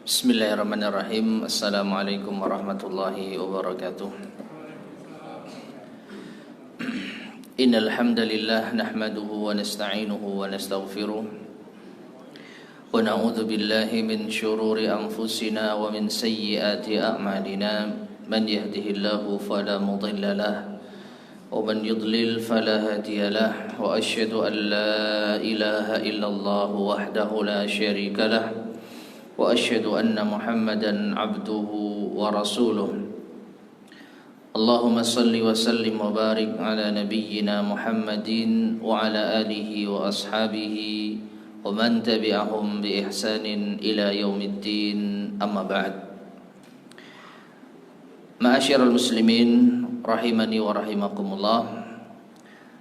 Bismillahirrahmanirrahim. Assalamualaikum warahmatullahi wabarakatuh. Innal hamdalillah nahmaduhu wa nasta'inuhu wa nastaghfiruh wa na'udzu billahi min shururi anfusina wa min sayyiati a'malina. Man yahdihillahu fala mudilla lahu wa man yudlil fala hadiya lahu wa asyhadu an la ilaha illallah wahdahu la syarika lahu wa asyhadu anna Muhammadan abduhu wa rasuluh. Allahumma salli wa sallim wa barik ala nabiyyina Muhammadin wa ala alihi wa ashabihi wa man tabi'ahum bi ihsanin ila yaumiddin, amma ba'd. Ma'asyiral muslimin rahimani wa rahimakumullah.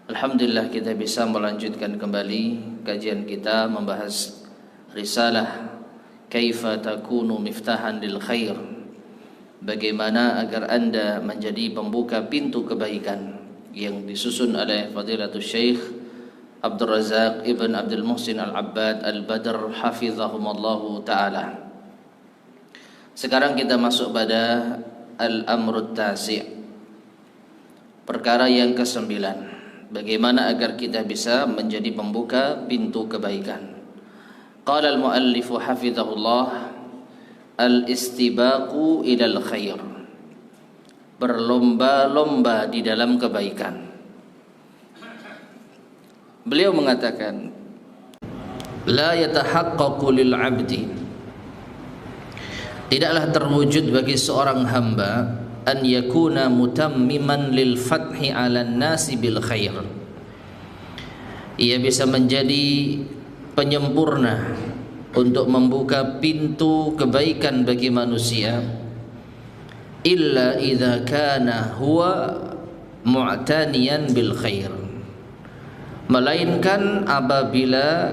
Alhamdulillah kita bisa melanjutkan kembali kajian kita membahas risalah Kaifa takunu miftahan lil khair. Bagaimana agar Anda menjadi pembuka pintu kebaikan, yang disusun oleh Fadilatul Syekh Abdul Razak Ibn Abdul Muhsin Al-Abbad Al-Badr hafizahumallahu ta'ala. Sekarang kita masuk pada Al-Amrut Tasi', perkara yang ke-9. Bagaimana agar kita bisa menjadi pembuka pintu kebaikan. Qala al-muallif hafizahullah, al-istibaqu ilal khair, berlomba-lomba di dalam kebaikan. Beliau mengatakan, la yatahaqqaqu lil 'abdi, tidaklah terwujud bagi seorang hamba an yakuna mutammiman lil fathi 'alan nasi bil khair. Ia bisa menjadi penyempurna untuk membuka pintu kebaikan bagi manusia, illa idza kana huwa mu'taniyan bil khair, melainkan apabila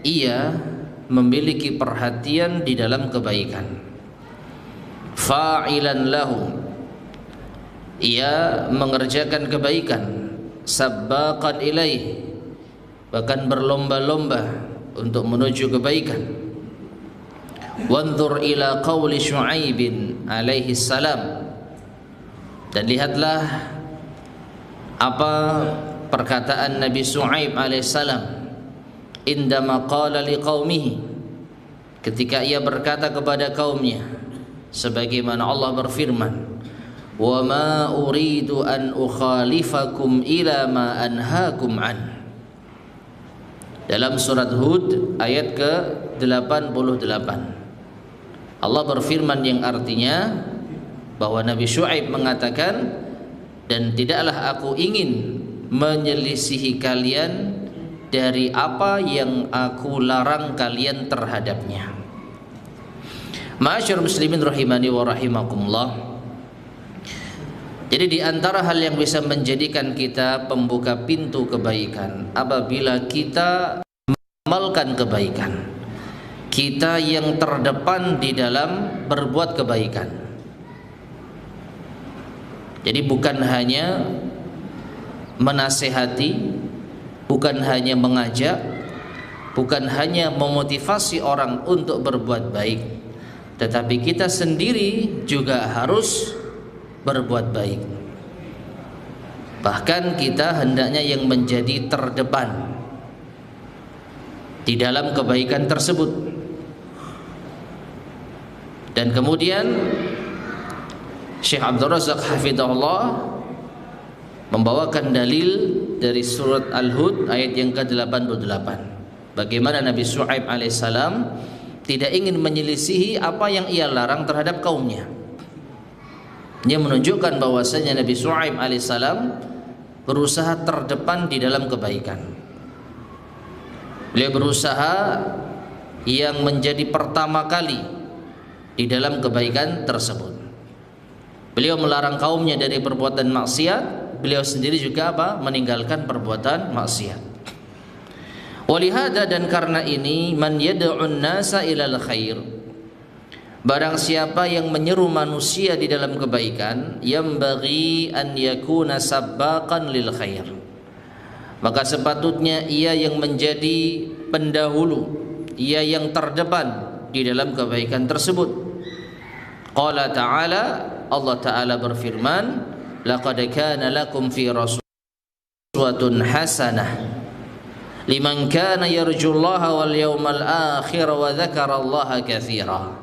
ia memiliki perhatian di dalam kebaikan. Fa'ilan lahu, ia mengerjakan kebaikan. Sabbaqan ilaih, bahkan berlomba-lomba untuk menuju kebaikan. Wanzur ila qawli Syu'aibin alaihi salam, dan lihatlah apa perkataan Nabi Syu'aib alaihi salam indama qala liqaumihi, ketika ia berkata kepada kaumnya, sebagaimana Allah berfirman, wa ma uridu an ukhalifakum ila ma anhaakum an, dalam surat Hud ayat ke-88. Allah berfirman yang artinya bahwa Nabi Syu'aib mengatakan, dan tidaklah aku ingin menyelisihi kalian dari apa yang aku larang kalian terhadapnya. Ma'asyar muslimin rahimani wa rahimakumullah. Jadi di antara hal yang bisa menjadikan kita pembuka pintu kebaikan, apabila kita mengamalkan kebaikan, kita yang terdepan di dalam berbuat kebaikan. Jadi bukan hanya menasehati, bukan hanya mengajak, bukan hanya memotivasi orang untuk berbuat baik, tetapi kita sendiri juga harus berbuat baik. Bahkan kita hendaknya yang menjadi terdepan di dalam kebaikan tersebut. Dan kemudian Syekh Abdul Razak hafizahullah membawakan dalil dari surat Al-Hud ayat yang ke-88, bagaimana Nabi Syu'aib alaihissalam tidak ingin menyelisihi apa yang ia larang terhadap kaumnya. Ini menunjukkan bahwasanya Nabi Syu'aib alaihissalam berusaha terdepan di dalam kebaikan. Beliau berusaha yang menjadi pertama kali di dalam kebaikan tersebut. Beliau melarang kaumnya dari perbuatan maksiat, beliau sendiri juga meninggalkan perbuatan maksiat. Walihada, dan karena ini, man yad'un nasa ilal khair, barang siapa yang menyeru manusia di dalam kebaikan, yambaghi an yakuna sabbaqan lil khair, maka sepatutnya ia yang menjadi pendahulu, ia yang terdepan di dalam kebaikan tersebut. Qala ta'ala, Allah Ta'ala berfirman, laqad kana lakum fi uswatun hasanah liman kana yarjullaha wal yawmal akhir wa dzakarallaha katsira.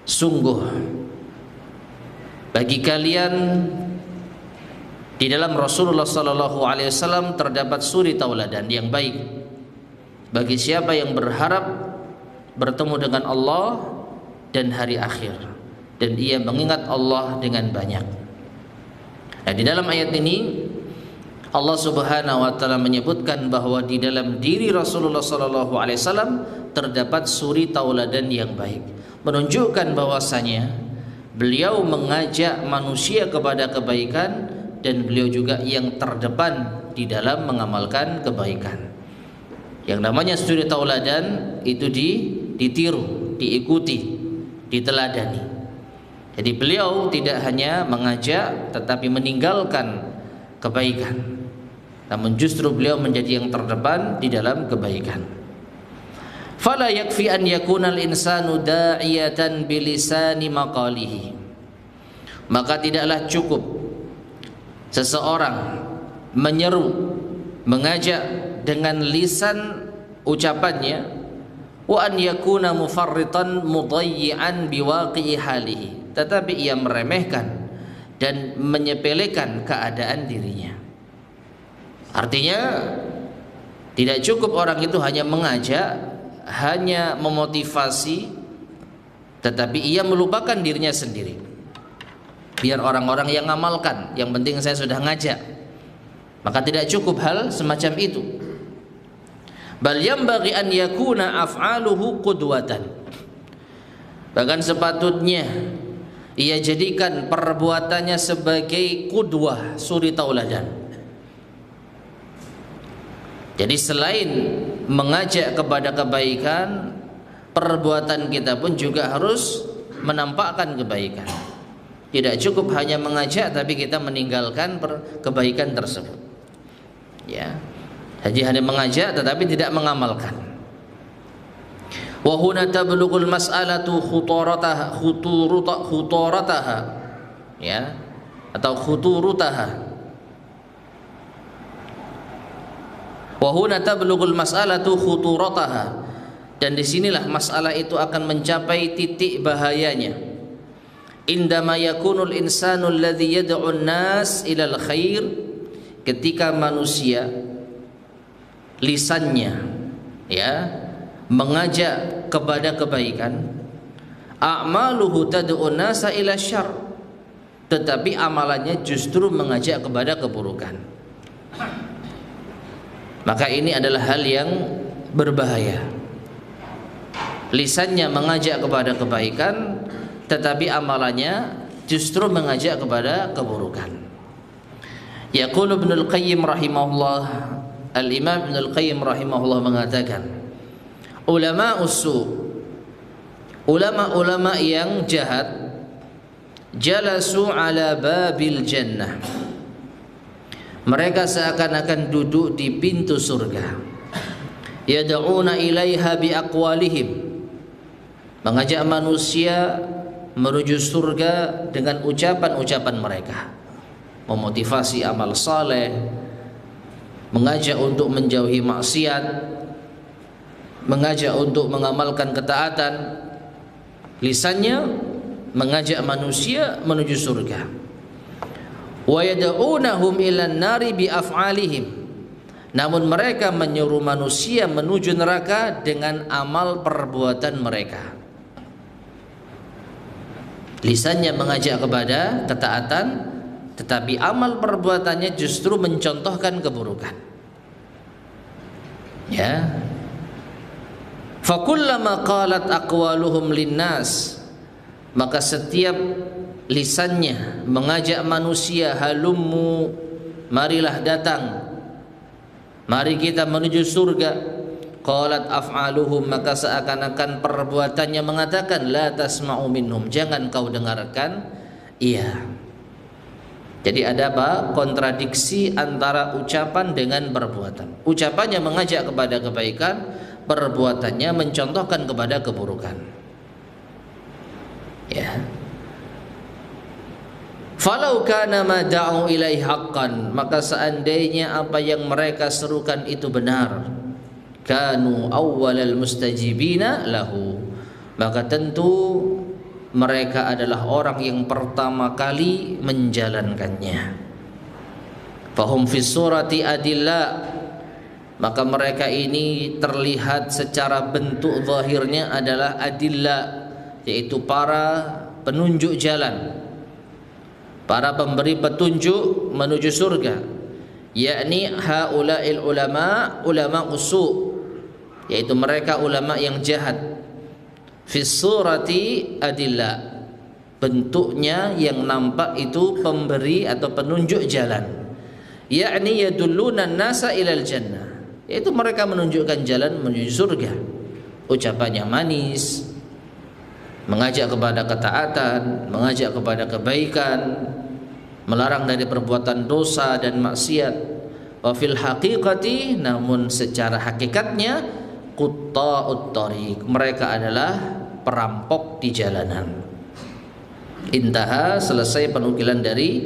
Sungguh bagi kalian di dalam Rasulullah sallallahu alaihi wasallam terdapat suri tauladan yang baik bagi siapa yang berharap bertemu dengan Allah dan hari akhir dan ia mengingat Allah dengan banyak. Nah, di dalam ayat ini Allah Subhanahu wa taala menyebutkan bahwa di dalam diri Rasulullah sallallahu alaihi wasallam terdapat suri tauladan yang baik, menunjukkan bahwasanya beliau mengajak manusia kepada kebaikan dan beliau juga yang terdepan di dalam mengamalkan kebaikan. Yang namanya suri tauladan itu ditiru, diikuti, diteladani. Jadi beliau tidak hanya mengajak tetapi meninggalkan kebaikan, namun justru beliau menjadi yang terdepan di dalam kebaikan. Fala yakfi an yakuna al-insanu da'iyatan bilisani maqalihi. Maka tidaklah cukup seseorang menyeru, mengajak dengan lisan ucapannya, wa an yakuna mufarritan mudayyi'an biwaqi'i halihi, tetapi ia meremehkan dan menyepelekan keadaan dirinya. Artinya tidak cukup orang itu hanya mengajak, hanya memotivasi, tetapi ia melupakan dirinya sendiri. Biar orang-orang yang ngamalkan, yang penting saya sudah ngajak. Maka tidak cukup hal semacam itu. Bal yanbaghi an yakuna af'aluhu qudwatan. Bahkan sepatutnya ia jadikan perbuatannya sebagai qudwah, suri tauladan. Jadi selain mengajak kepada kebaikan, perbuatan kita pun juga harus menampakkan kebaikan. Tidak cukup hanya mengajak tapi kita meninggalkan kebaikan tersebut. Ya. Jadi hanya mengajak tetapi tidak mengamalkan. Wa huna tablughul mas'alatu khuturataha, ya, atau khuturutaha. Wa huna tablughul mas'alatu khuturataha, dan disinilah masalah itu akan mencapai titik bahayanya. Indama yakunul insanu alladhi yad'un nas ilal khair, ketika manusia lisannya ya mengajak kepada kebaikan, a'maluhu tad'un nasa ila syarr, tetapi amalannya justru mengajak kepada keburukan. Maka ini adalah hal yang berbahaya. Lisannya mengajak kepada kebaikan tetapi amalannya justru mengajak kepada keburukan. Yaqulu Ibnul Qayyim rahimahullah, Al-Imam Ibnul Qayyim rahimahullah mengatakan, ulama usu, ulama-ulama yang jahat, jalasu ala babil jannah, mereka seakan-akan duduk di pintu surga, yad'una ilaiha biaqwalihim, mengajak manusia menuju surga dengan ucapan-ucapan mereka, memotivasi amal saleh, mengajak untuk menjauhi maksiat, mengajak untuk mengamalkan ketaatan. Lisannya mengajak manusia menuju surga. Wa yad'unahum ilan nari bi af'alihim, namun mereka menyuruh manusia menuju neraka dengan amal perbuatan mereka. Lisannya mengajak kepada ketaatan, tetapi amal perbuatannya justru mencontohkan keburukan. Ya. Fakullama qalat aqwaluhum linnas, maka setiap lisannya mengajak manusia, halummu, marilah datang, mari kita menuju surga, qalat af'aluhum, maka seakan-akan perbuatannya mengatakan la tasma'u minhum, jangan kau dengarkan. Iya. Jadi ada apa? Kontradiksi antara ucapan dengan perbuatan. Ucapannya mengajak kepada kebaikan, perbuatannya mencontohkan kepada keburukan. Ya. Falau kana ma da'u ilaihi haqqan, maka seandainya apa yang mereka serukan itu benar, kanu awwalal mustajibina lahu, maka tentu mereka adalah orang yang pertama kali menjalankannya. Fahum fi surati adilla, maka mereka ini terlihat secara bentuk zahirnya adalah adilla, yaitu para penunjuk jalan, para pemberi petunjuk menuju surga, yakni haula'il ulama usu', yaitu mereka ulama yang jahat. Fi surati adilla, bentuknya yang nampak itu pemberi atau penunjuk jalan, yakni yadulluna an-nasa ilal jannah, yaitu mereka menunjukkan jalan menuju surga. Ucapannya manis, mengajak kepada ketaatan, mengajak kepada kebaikan, melarang dari perbuatan dosa dan maksiat. Wa fil haqiqati, namun secara hakikatnya, qutta'ut thariq, mereka adalah perampok di jalanan. Intaha, selesai penukilan dari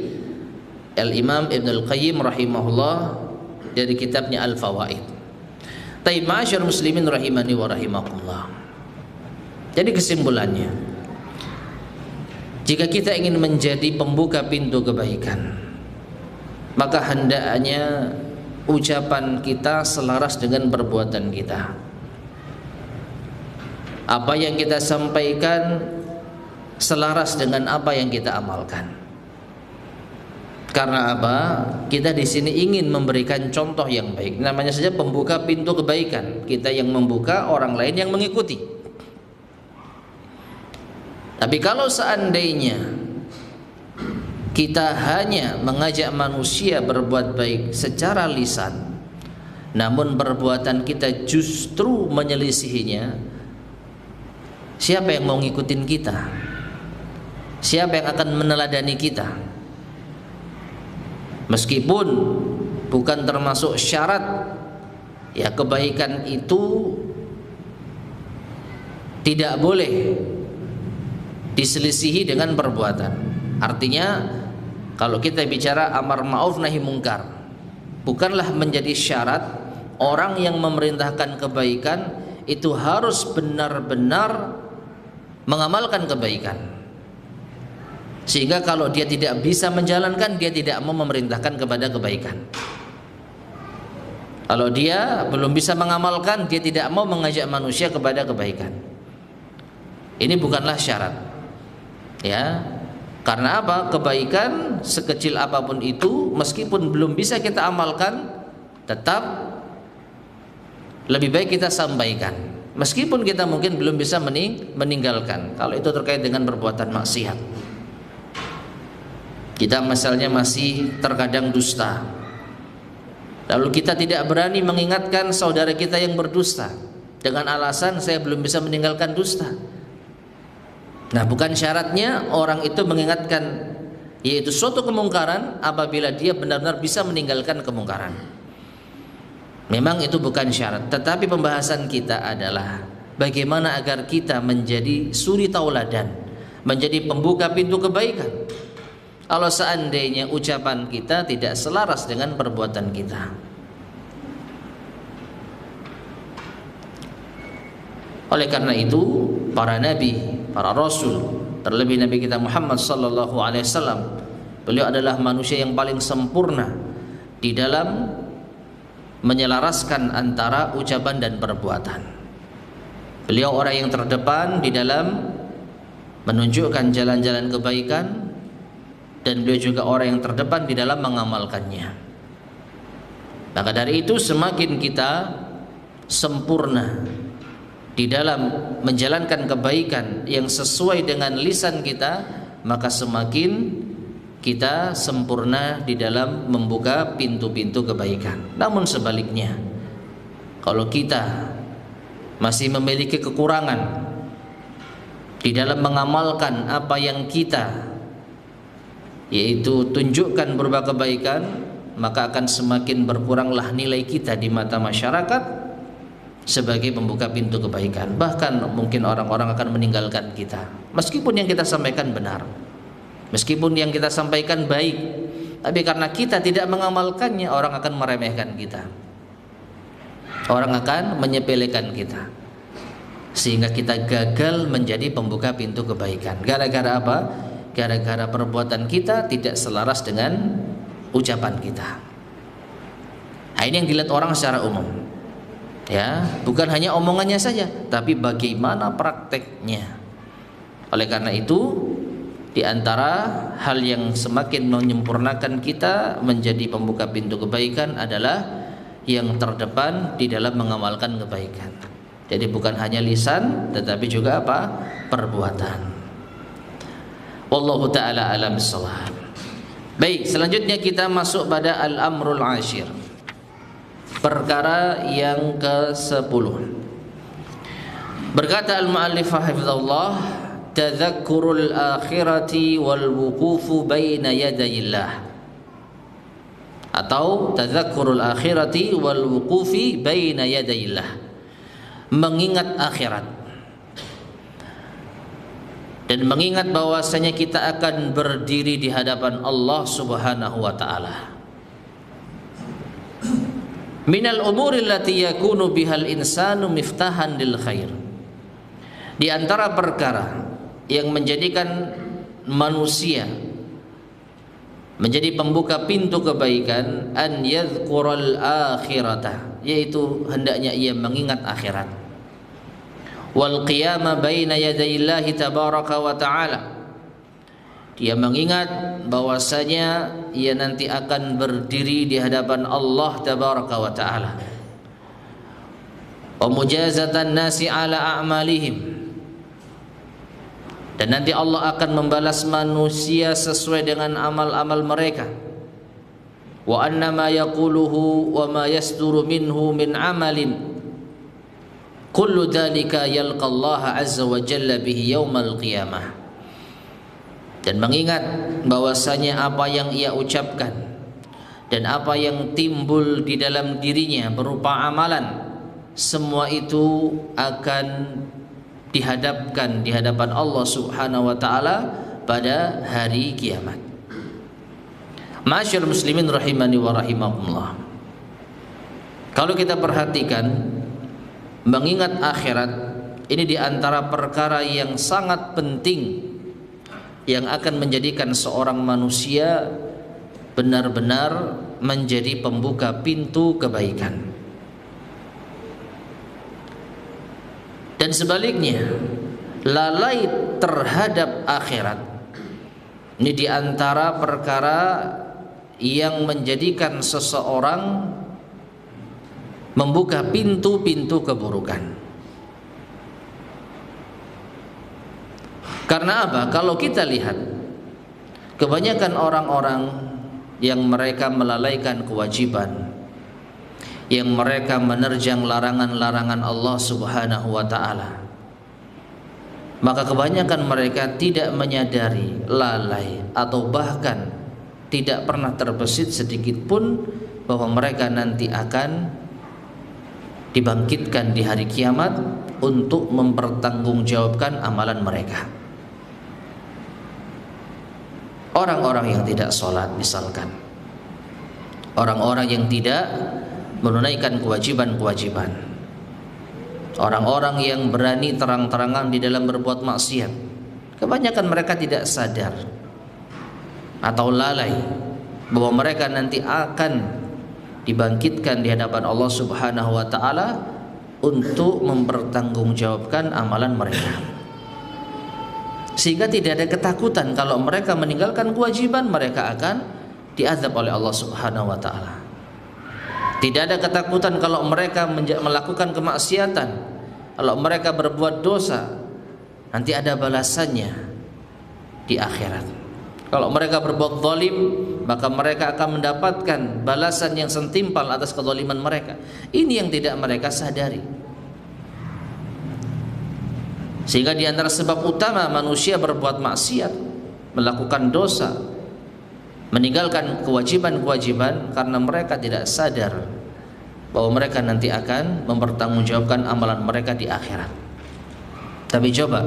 Al-Imam Ibnul Qayyim rahimahullah dari kitabnya Al-Fawaid. Taib ma'asyar muslimin rahimani wa rahimakumullah. Jadi kesimpulannya, jika kita ingin menjadi pembuka pintu kebaikan, maka hendaknya ucapan kita selaras dengan perbuatan kita. Apa yang kita sampaikan selaras dengan apa yang kita amalkan. Karena apa? Kita di sini ingin memberikan contoh yang baik. Namanya saja pembuka pintu kebaikan. Kita yang membuka, orang lain yang mengikuti. Tapi kalau seandainya kita hanya mengajak manusia berbuat baik secara lisan, namun perbuatan kita justru menyelisihinya, siapa yang mau ngikutin kita? Siapa yang akan meneladani kita? Meskipun bukan termasuk syarat, ya kebaikan itu tidak boleh diselisihi dengan perbuatan. Artinya kalau kita bicara amar ma'ruf nahi mungkar, bukanlah menjadi syarat orang yang memerintahkan kebaikan itu harus benar-benar mengamalkan kebaikan, sehingga kalau dia tidak bisa menjalankan, dia tidak mau memerintahkan kepada kebaikan. Kalau dia belum bisa mengamalkan, dia tidak mau mengajak manusia kepada kebaikan. Ini bukanlah syarat. Ya, karena apa? Kebaikan sekecil apapun itu, meskipun belum bisa kita amalkan, tetap lebih baik kita sampaikan. Meskipun kita mungkin belum bisa meninggalkan, kalau itu terkait dengan perbuatan maksiat. Kita misalnya masih terkadang dusta, lalu kita tidak berani mengingatkan saudara kita yang berdusta dengan alasan saya belum bisa meninggalkan dusta. Nah, bukan syaratnya orang itu mengingatkan, yaitu suatu kemungkaran apabila dia benar-benar bisa meninggalkan kemungkaran. Memang itu bukan syarat, tetapi pembahasan kita adalah bagaimana agar kita menjadi suri tauladan, menjadi pembuka pintu kebaikan. Kalau seandainya ucapan kita tidak selaras dengan perbuatan kita. Oleh karena itu, para nabi, para rasul, terlebih Nabi kita Muhammad sallallahu alaihi wasallam, beliau adalah manusia yang paling sempurna di dalam menyelaraskan antara ucapan dan perbuatan. Beliau orang yang terdepan di dalam menunjukkan jalan-jalan kebaikan, dan beliau juga orang yang terdepan di dalam mengamalkannya. Maka dari itu semakin kita sempurna di dalam menjalankan kebaikan yang sesuai dengan lisan kita, maka semakin kita sempurna di dalam membuka pintu-pintu kebaikan. Namun sebaliknya, kalau kita masih memiliki kekurangan di dalam mengamalkan apa yang kita, yaitu tunjukkan berupa kebaikan, maka akan semakin berkuranglah nilai kita di mata masyarakat, sebagai pembuka pintu kebaikan. Bahkan mungkin orang-orang akan meninggalkan kita meskipun yang kita sampaikan benar, meskipun yang kita sampaikan baik, tapi karena kita tidak mengamalkannya, orang akan meremehkan kita, orang akan menyepelekan kita, sehingga kita gagal menjadi pembuka pintu kebaikan. Gara-gara apa? Gara-gara perbuatan kita tidak selaras dengan ucapan kita. Nah, ini yang dilihat orang secara umum, ya, bukan hanya omongannya saja, tapi bagaimana prakteknya. Oleh karena itu, di antara hal yang semakin menyempurnakan kita menjadi pembuka pintu kebaikan adalah yang terdepan di dalam mengamalkan kebaikan. Jadi bukan hanya lisan, tetapi juga apa? Perbuatan. Wallahu ta'ala alam bissawab. Baik, selanjutnya kita masuk pada al-amrul ashir, perkara yang ke-10. Berkata al-muallif hafizahullah, tadhakkurul akhirati wal wuqufu baina yadayillah, atau tadhakkurul akhirati wal wuqufi baina yadayillah, mengingat akhirat dan mengingat bahwasanya kita akan berdiri di hadapan Allah Subhanahu wa taala. Minal umuri allati yakunu bihal insanu miftahan lil khair, di antara perkara yang menjadikan manusia menjadi pembuka pintu kebaikan, an yadhkural akhirata, yaitu hendaknya ia mengingat akhirat, wal qiyama baina yadayillahi tabaraka wa ta'ala, dia mengingat bahwasanya ia nanti akan berdiri di hadapan Allah tabaraka wa ta'ala, wa mujazatan nasi ala a'malihim, dan nanti Allah akan membalas manusia sesuai dengan amal-amal mereka, wa anna ma yaquluhu wa ma yasduru minhu min amalin kullu dhalika yalqa Allah azza wa jalla bihi yaumal qiyamah, dan mengingat bahwasanya apa yang ia ucapkan dan apa yang timbul di dalam dirinya berupa amalan, semua itu akan dihadapkan di hadapan Allah Subhanahu wa taala pada hari kiamat. Ma'asyiral muslimin rahimani wa rahimakumullah. Kalau kita perhatikan, mengingat akhirat ini di antara perkara yang sangat penting yang akan menjadikan seorang manusia benar-benar menjadi pembuka pintu kebaikan. Dan sebaliknya, lalai terhadap akhirat ini di antara perkara yang menjadikan seseorang membuka pintu-pintu keburukan. Karena apa? Kalau kita lihat, kebanyakan orang-orang yang mereka melalaikan kewajiban, yang mereka menerjang larangan-larangan Allah Subhanahu wa taala, maka kebanyakan mereka tidak menyadari, lalai, atau bahkan tidak pernah terbesit sedikit pun bahwa mereka nanti akan dibangkitkan di hari kiamat untuk mempertanggungjawabkan amalan mereka. Orang-orang yang tidak sholat misalkan, orang-orang yang tidak menunaikan kewajiban-kewajiban, orang-orang yang berani terang-terangan di dalam berbuat maksiat, kebanyakan mereka tidak sadar atau lalai bahwa mereka nanti akan dibangkitkan di hadapan Allah Subhanahu wa taala untuk mempertanggungjawabkan amalan mereka. Sehingga tidak ada ketakutan kalau mereka meninggalkan kewajiban, mereka akan diazab oleh Allah Subhanahu wa taala. Tidak ada ketakutan kalau mereka melakukan kemaksiatan, kalau mereka berbuat dosa, nanti ada balasannya di akhirat. Kalau mereka berbuat zalim, maka mereka akan mendapatkan balasan yang setimpal atas kezaliman mereka. Ini yang tidak mereka sadari. Sehingga di antara sebab utama manusia berbuat maksiat, melakukan dosa, meninggalkan kewajiban-kewajiban, karena mereka tidak sadar bahwa mereka nanti akan mempertanggungjawabkan amalan mereka di akhirat. Tapi coba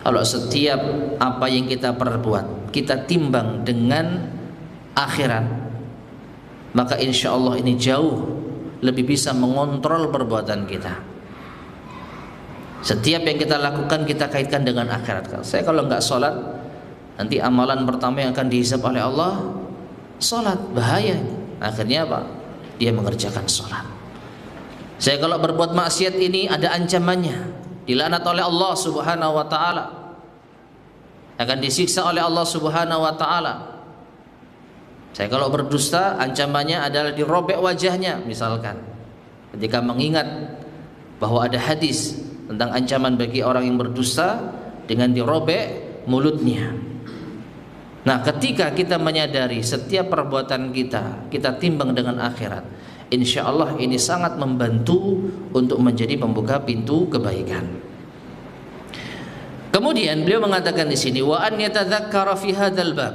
kalau setiap apa yang kita perbuat kita timbang dengan akhirat, maka insya Allah ini jauh lebih bisa mengontrol perbuatan kita. Setiap yang kita lakukan kita kaitkan dengan akhirat. Saya kalau nggak sholat, nanti amalan pertama yang akan dihisab oleh Allah sholat, bahaya. Akhirnya apa? Dia mengerjakan sholat. Saya kalau berbuat maksiat ini ada ancamannya, dilaknat oleh Allah Subhanahu wa taala, akan disiksa oleh Allah Subhanahu wa taala. Saya kalau berdusta ancamannya adalah dirobek wajahnya, misalkan. Ketika mengingat bahwa ada hadis tentang ancaman bagi orang yang berdusta dengan dirobek mulutnya. Nah, ketika kita menyadari setiap perbuatan kita timbang dengan akhirat, insya Allah ini sangat membantu untuk menjadi pembuka pintu kebaikan. Kemudian beliau mengatakan di sini, wa an yatadzakkara fi hadzal bab,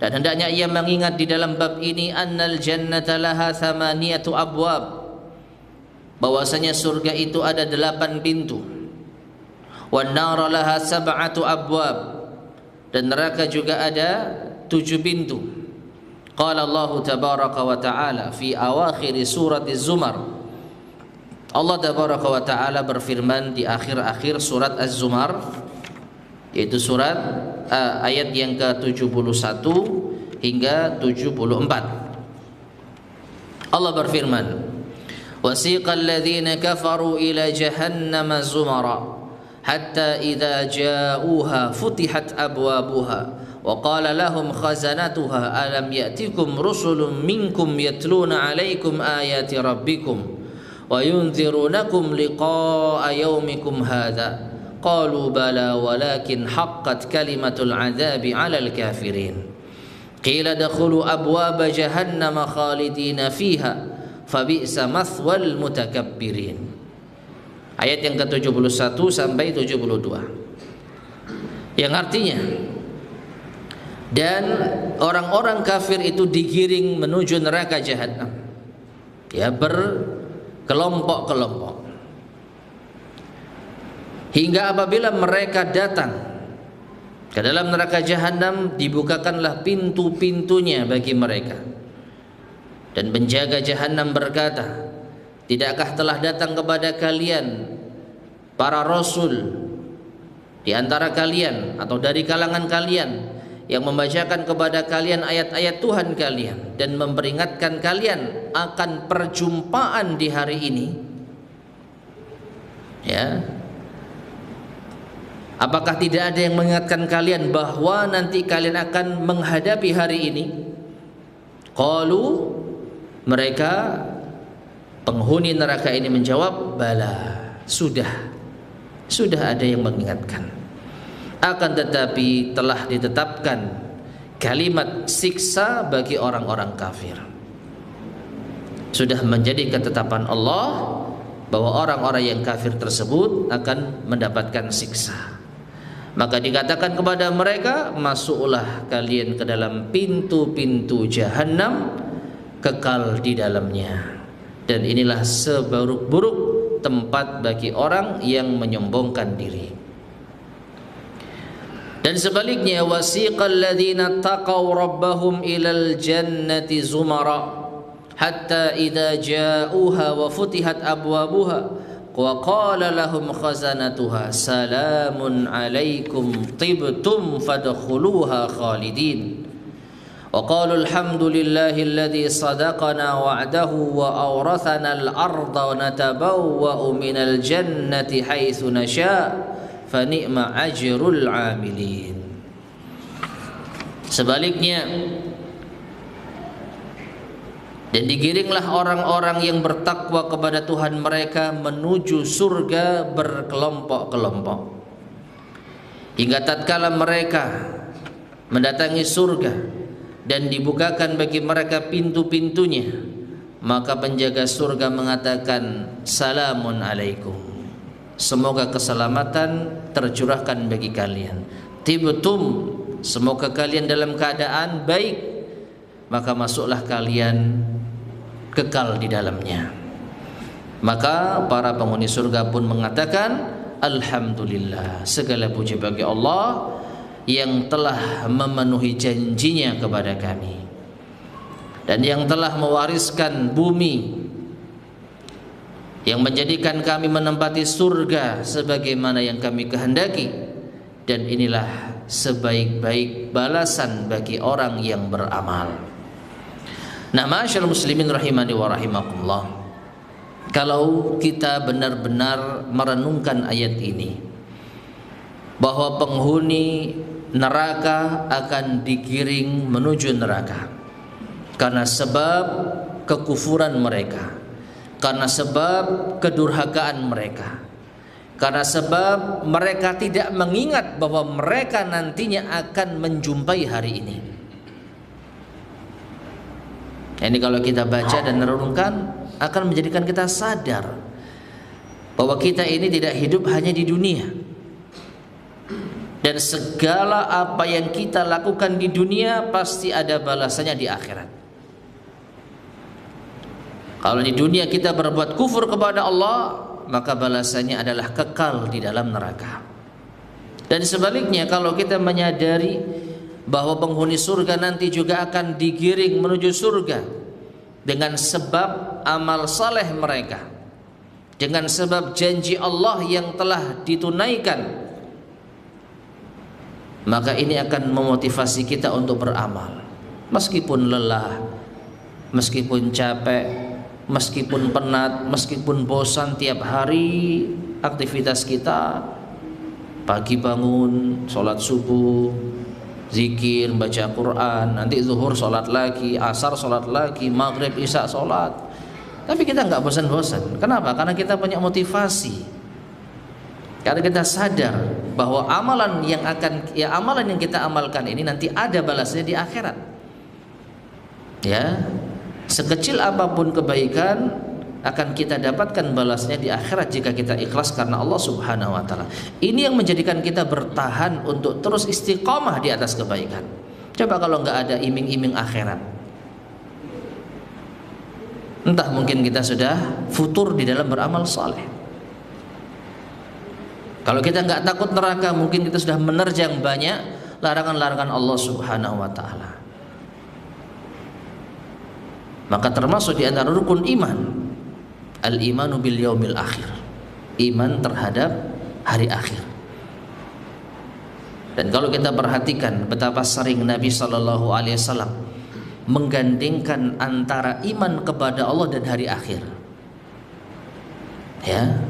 dan hendaknya ia mengingat di dalam bab ini, annal jannata laha thamaniyatu abwab, bahwasanya surga itu ada 8 pintu, wan nar laha sab'atu abwab, dan neraka juga ada 7 pintu. Qala Allah tabaraka wa ta'ala fi awakhir surat Az-Zumar, Allah tabaraka wa ta'ala berfirman di akhir-akhir surat Az-Zumar, yaitu surat ayat yang ke-71 hingga 74. Allah berfirman, wasiqal ladzina kafaru ila jahannama zumara hatta idza ja'uha futihat abwabuha wa qala lahum khazanatuha alam ya'tikum rusulun minkum yatluna 'alaikum ayati rabbikum wa yunzirunakum liqa'a yaumikum hadza qalu bala walakin haqqat kalimatul 'adzabi 'alal kafirin qila dakhulu abwaba jahannama khalidina fiha fabi'sa mathwal mutakabbirin. Ayat yang ke-71 sampai 72. Yang artinya, dan orang-orang kafir itu digiring menuju neraka jahanam, ya, berkelompok-kelompok, hingga apabila mereka datang ke dalam neraka jahanam, dibukakanlah pintu-pintunya bagi mereka, dan penjaga jahanam berkata, tidakkah telah datang kepada kalian para rasul di antara kalian atau dari kalangan kalian yang membacakan kepada kalian ayat-ayat Tuhan kalian dan memperingatkan kalian akan perjumpaan di hari ini? Ya, apakah tidak ada yang mengingatkan kalian bahwa nanti kalian akan menghadapi hari ini? Qalu, mereka penghuni neraka ini menjawab, bala, sudah ada yang mengingatkan. Akan tetapi telah ditetapkan kalimat siksa bagi orang-orang kafir. Sudah menjadi ketetapan Allah bahwa orang-orang yang kafir tersebut akan mendapatkan siksa. Maka dikatakan kepada mereka, masuklah kalian ke dalam pintu-pintu jahanam, kekal di dalamnya. Dan inilah seburuk-buruk tempat bagi orang yang menyombongkan diri. Dan sebaliknya, wasiqal ladzina taqaw rabbahum ilal jannati zumara hatta idza ja'uha wa futihat abwabuha wa qala lahum khazanatuha salamun alaikum tibtum fadkhuluha khalidin. وقالوا الحمد لله الذي صدقنا وعده وأورثنا الأرض ونتبوأ من الجنة حيث نشاء فنعم أجر العاملين. Sebaliknya, dan digiringlah orang-orang yang bertakwa kepada Tuhan mereka menuju surga berkelompok-kelompok, hingga tatkala mereka mendatangi surga dan dibukakan bagi mereka pintu-pintunya, maka penjaga surga mengatakan, salamun alaikum, semoga keselamatan tercurahkan bagi kalian. Tibtum, semoga kalian dalam keadaan baik, maka masuklah kalian kekal di dalamnya. Maka para penghuni surga pun mengatakan, alhamdulillah, segala puji bagi Allah yang telah memenuhi janjinya kepada kami dan yang telah mewariskan bumi, yang menjadikan kami menempati surga sebagaimana yang kami kehendaki, dan inilah sebaik-baik balasan bagi orang yang beramal. Nah, ma'asyiral muslimin rahimani wa rahimakumullah, kalau kita benar-benar merenungkan ayat ini, bahwa penghuni neraka akan digiring menuju neraka karena sebab kekufuran mereka, karena sebab kedurhakaan mereka, karena sebab mereka tidak mengingat bahwa mereka nantinya akan menjumpai hari ini. Ini kalau kita baca dan merenungkan akan menjadikan kita sadar bahwa kita ini tidak hidup hanya di dunia, dan segala apa yang kita lakukan di dunia pasti ada balasannya di akhirat. Kalau di dunia kita berbuat kufur kepada Allah, maka balasannya adalah kekal di dalam neraka. Dan sebaliknya, kalau kita menyadari bahwa penghuni surga nanti juga akan digiring menuju surga dengan sebab amal saleh mereka, dengan sebab janji Allah yang telah ditunaikan, maka ini akan memotivasi kita untuk beramal meskipun lelah, meskipun capek, meskipun penat, meskipun bosan tiap hari aktivitas kita. Pagi bangun, sholat subuh, zikir, baca Quran, nanti zuhur sholat lagi, asar sholat lagi, maghrib, isya sholat. Tapi kita nggak bosan-bosan. Kenapa? Karena kita punya motivasi. Karena kita sadar bahwa amalan yang kita amalkan ini nanti ada balasnya di akhirat. Ya, sekecil apapun kebaikan akan kita dapatkan balasnya di akhirat jika kita ikhlas karena Allah Subhanahu wa taala. Ini yang menjadikan kita bertahan untuk terus istiqomah di atas kebaikan. Coba kalau nggak ada iming-iming akhirat, entah mungkin kita sudah futur di dalam beramal saleh. Kalau kita nggak takut neraka, mungkin kita sudah menerjang banyak larangan-larangan Allah Subhanahu wa taala. Maka termasuk di antara rukun iman al-imanu bil yaumil akhir, iman terhadap hari akhir. Dan kalau kita perhatikan betapa sering Nabi Sallallahu Alaihi Wasallam menggandengkan antara iman kepada Allah dan hari akhir. Ya,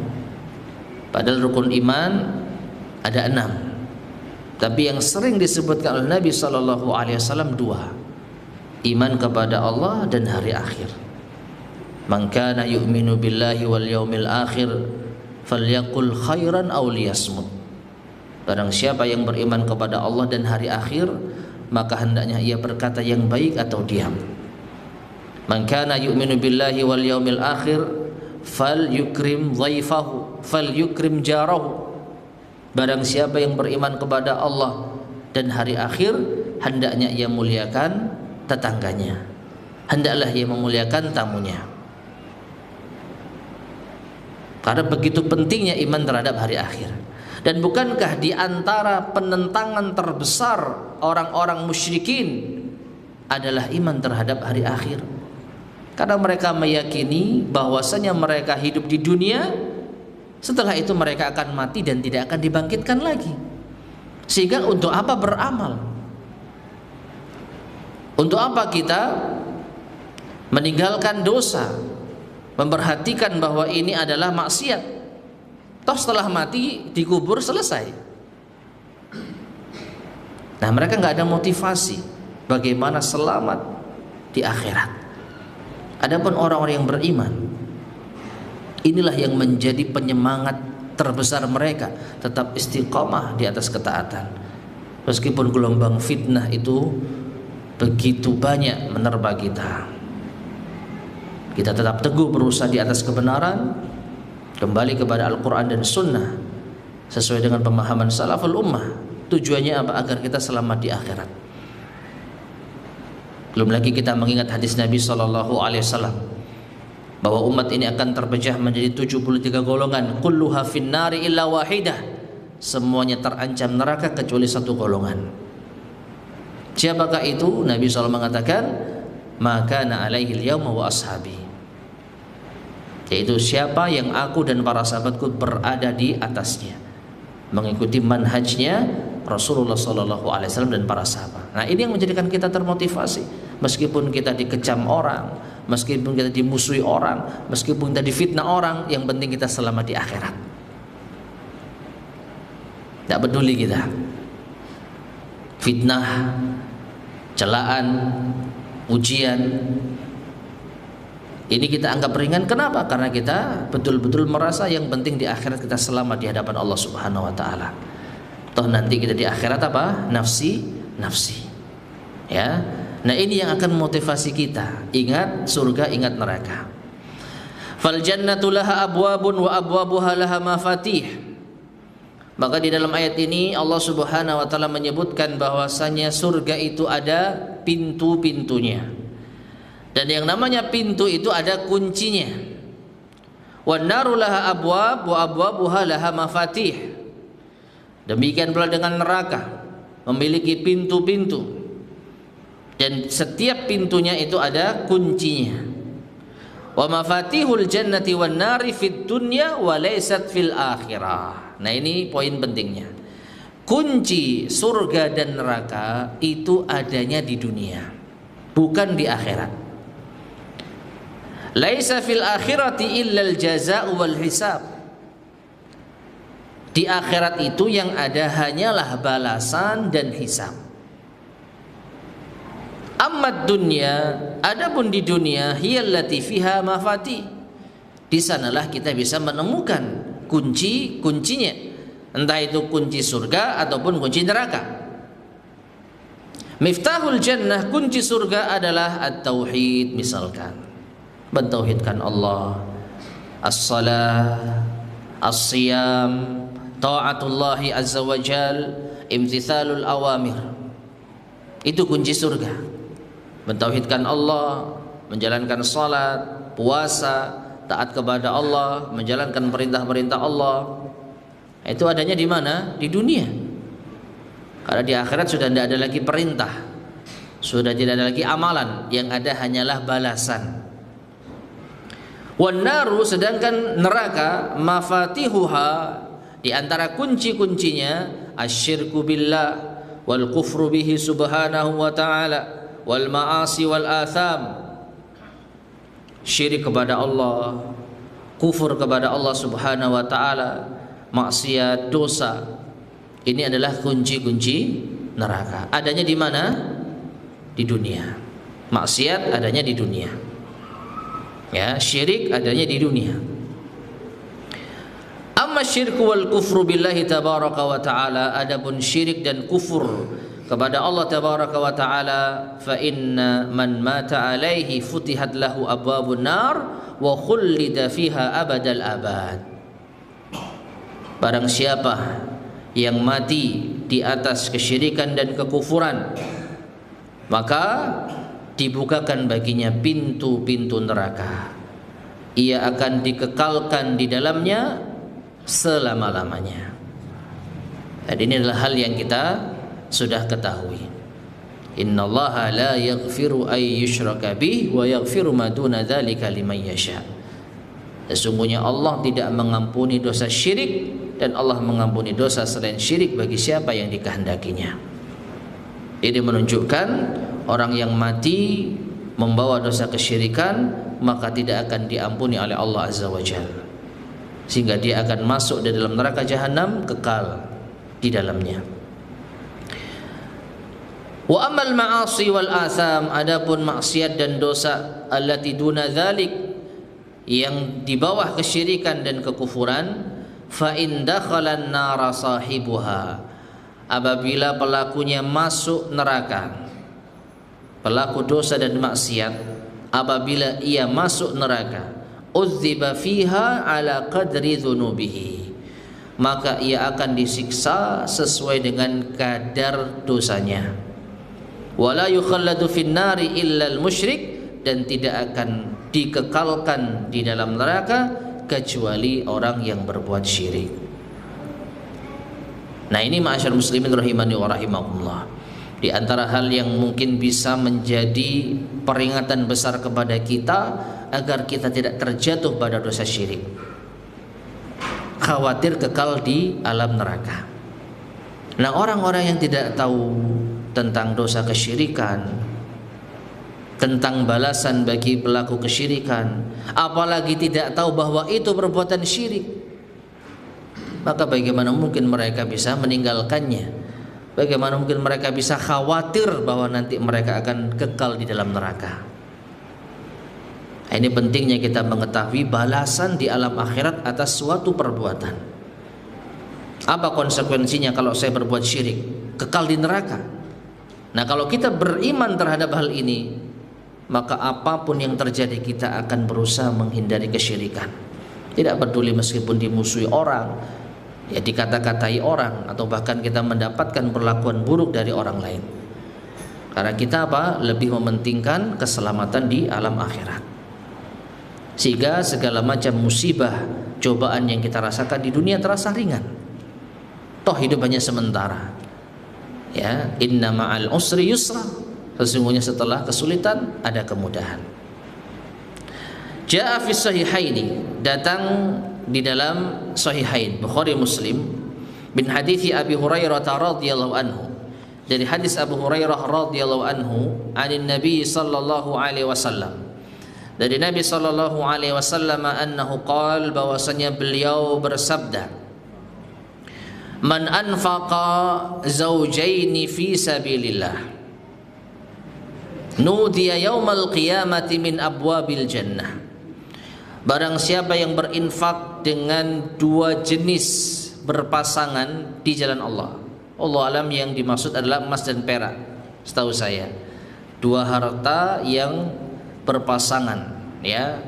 padahal rukun iman ada 6, tapi yang sering disebutkan oleh Nabi Sallallahu Alaihi Wasallam 2, iman kepada Allah dan hari akhir. Man kana yu'minu billahi wal yaumil akhir falyaqul khairan aw liyasmut. Barang siapa yang beriman kepada Allah dan hari akhir, maka hendaknya ia berkata yang baik atau diam. Man kana yu'minu billahi wal yaumil akhir falyukrim dhaifahu falyukrim jarahu. Barang siapa yang beriman kepada Allah dan hari akhir, hendaknya ia muliakan tetangganya, hendaklah ia memuliakan tamunya. Karena begitu pentingnya iman terhadap hari akhir. Dan bukankah di antara penentangan terbesar orang-orang musyrikin adalah iman terhadap hari akhir? Karena mereka meyakini bahwasanya mereka hidup di dunia, setelah itu mereka akan mati dan tidak akan dibangkitkan lagi. Sehingga untuk apa beramal? Untuk apa kita meninggalkan dosa, memperhatikan bahwa ini adalah maksiat? Toh setelah mati dikubur selesai. Nah, mereka nggak ada motivasi bagaimana selamat di akhirat. Adapun orang-orang yang beriman, inilah yang menjadi penyemangat terbesar mereka, tetap istiqomah di atas ketaatan. Meskipun gelombang fitnah itu begitu banyak menerpa kita, kita tetap teguh berusaha di atas kebenaran, kembali kepada Al-Quran dan Sunnah sesuai dengan pemahaman salaful ummah. Tujuannya apa? Agar kita selamat di akhirat. Belum lagi kita mengingat hadis Nabi SAW bahwa umat ini akan terpecah menjadi 73 golongan, kulluha finnari illa wahidah, semuanya terancam neraka kecuali satu golongan. Siapakah itu? Nabi SAW mengatakan, maka na alaihi al-yawma wa ashabi, yaitu siapa yang aku dan para sahabatku berada di atasnya, mengikuti manhajnya Rasulullah SAW dan para sahabat. Nah, ini yang menjadikan kita termotivasi, meskipun kita dikecam orang, meskipun kita dimusuhi orang, meskipun kita difitnah orang, yang penting kita selamat di akhirat. Tidak peduli kita fitnah, celaan, ujian, ini kita anggap ringan. Kenapa? Karena kita betul-betul merasa yang penting di akhirat kita selamat di hadapan Allah Subhanahu wa taala. Toh nanti kita di akhirat apa? Nafsi. Ya. Nah, ini yang akan motivasi kita. Ingat surga, ingat neraka. Fal jannatu laha abwabun wa abwabuha laha mafatih. Maka di dalam ayat ini Allah Subhanahu wa taala menyebutkan bahwasanya surga itu ada pintu-pintunya. Dan yang namanya pintu itu ada kuncinya. Wan naru laha abwab wa abwabuha laha mafatih. Demikian pula dengan neraka, memiliki pintu-pintu, dan setiap pintunya itu ada kuncinya. Wa mafatihul jannati wan nari fid dunya wa laysat fil akhirah. Nah, ini poin pentingnya. Kunci surga dan neraka itu adanya di dunia, bukan di akhirat. Laisa fil akhirati illal jazaa'u wal hisab. Di akhirat itu yang ada hanyalah balasan dan hisab. Ammad dunya, adapun di dunia, hiyallati fiha mafati. Di sanalah kita bisa menemukan kunci-kuncinya, entah itu kunci surga ataupun kunci neraka. Miftahul jannah, kunci surga adalah at-tauhid, misalkan mentauhidkan Allah, as-salah, as-siyam, ta'atullahi azza wa jal, imtithalul awamir. Itu kunci surga. Mentauhidkan Allah, menjalankan salat, puasa, taat kepada Allah, menjalankan perintah-perintah Allah. Itu adanya di mana? Di dunia. Karena di akhirat sudah tidak ada lagi perintah, sudah tidak ada lagi amalan, yang ada hanyalah balasan. Wan naru, sedangkan neraka, mafatihuha, di antara kunci-kuncinya asyirku billah wal kufru bihi subhanahu wa ta'ala wal ma'asi wal atham. Syirik kepada Allah, kufur kepada Allah Subhanahu wa taala, maksiat, dosa. Ini adalah kunci-kunci neraka. Adanya di mana? Di dunia. Maksiat adanya di dunia. Ya, syirik adanya di dunia. Amma syirku wal kufru billahi tabaraka wa ta'ala, adapun syirik dan kufur kepada Allah tabaraka wa ta'ala, fa inna man mata alaihi futihat lahu abwabun nar wa khullida fiha abadal abad. Barang siapa yang mati di atas kesyirikan dan kekufuran, maka dibukakan baginya pintu-pintu neraka. Ia akan dikekalkan di dalamnya selama-lamanya. Dan ini adalah hal yang kita sudah ketahui. Innallaha la yaghfiru ay yushraka bih wa yaghfiru ma duna dzalika liman yasha. Sesungguhnya Allah tidak mengampuni dosa syirik, dan Allah mengampuni dosa selain syirik bagi siapa yang dikehendakinya. Ini menunjukkan orang yang mati membawa dosa kesyirikan maka tidak akan diampuni oleh Allah Azza wa Jalla, sehingga dia akan masuk di dalam neraka jahanam, kekal di dalamnya. Wa amal ma'asi wal atham, adapun maksiat dan dosa allati duna dzalik, yang di bawah kesyirikan dan kekufuran, fa in dakhalan nara sahibuha, apabila pelakunya masuk neraka, pelaku dosa dan maksiat apabila ia masuk neraka, udziba fiha ala qadri dzunubihi, maka ia akan disiksa sesuai dengan kadar dosanya. Wala yukhalladu fin nari illa al musyrik, dan tidak akan dikekalkan di dalam neraka kecuali orang yang berbuat syirik. Nah, ini ma'asyar muslimin rahimani wa rahimakumullah, di antara hal yang mungkin bisa menjadi peringatan besar kepada kita agar kita tidak terjatuh pada dosa syirik. Khawatir kekal di alam neraka. Nah, orang-orang yang tidak tahu tentang dosa kesyirikan, tentang balasan bagi pelaku kesyirikan, apalagi tidak tahu bahwa itu perbuatan syirik, maka bagaimana mungkin mereka bisa meninggalkannya? Bagaimana mungkin mereka bisa khawatir bahwa nanti mereka akan kekal di dalam neraka? Ini pentingnya kita mengetahui balasan di alam akhirat atas suatu perbuatan. Apa konsekuensinya kalau saya berbuat syirik? Kekal di neraka. Nah, kalau kita beriman terhadap hal ini, maka apapun yang terjadi kita akan berusaha menghindari kesyirikan. Tidak peduli meskipun dimusuhi orang, ya dikata-katai orang, atau bahkan kita mendapatkan perlakuan buruk dari orang lain. Karena kita lebih mementingkan keselamatan di alam akhirat. Sehingga segala macam musibah, cobaan yang kita rasakan di dunia terasa ringan. Toh hidup hanya sementara. Ya, inna ma'al usri yusra. Sesungguhnya setelah kesulitan ada kemudahan. Ja'a fi sahihaini, datang di dalam sahihain Bukhari Muslim, bin hadithi Abi Hurairah radhiyallahu anhu, dari hadis Abu Hurairah radhiyallahu anhu, anin Nabi sallallahu alaihi wasallam, dari Nabi sallallahu alaihi wasallam, annahu qala, bahwasanya beliau bersabda, man anfaqa zawjaini fi sabilillah nudiya yaumal qiyamati min abwabil jannah. Barang siapa yang berinfak dengan dua jenis berpasangan di jalan Allah. Allah alam, yang dimaksud adalah emas dan perak, setahu saya. Dua harta yang berpasangan, ya.